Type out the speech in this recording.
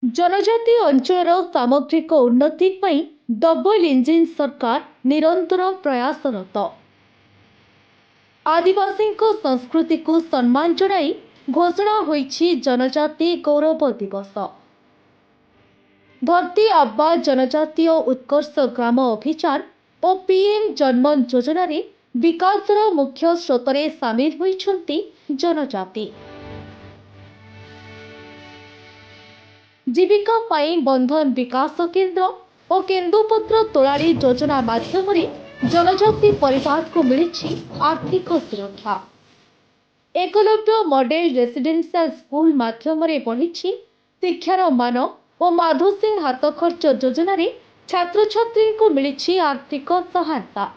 जनजाति अंचल सामग्रिक उन्नति पई डबल इंजिन सरकार निरंतर प्रयासरत। आदिवासी संस्कृति को सम्मान जणाई घोषणा होईछि जनजाति गौरव दिवस। धरती आबा जनजातीय उत्कर्ष ग्राम अभियान और पीएम जन्मन योजना रे विकासर मुख्य स्रोतरे सामिल होइछन्ति जनजाति। जीविका पाई बंधन विकास केंद्र और केन्दुपत्र तोलाड़ी योजना माध्यम जनजाति परिवार को मिली आर्थिक सुरक्षा। एकलव्य मॉडल रेसिडेंशियल स्कूल माध्यम बढ़ी शिक्षार मान और माधो सिंह हाथ खर्च योजना छात्र छात्री को मिली आर्थिक सहायता।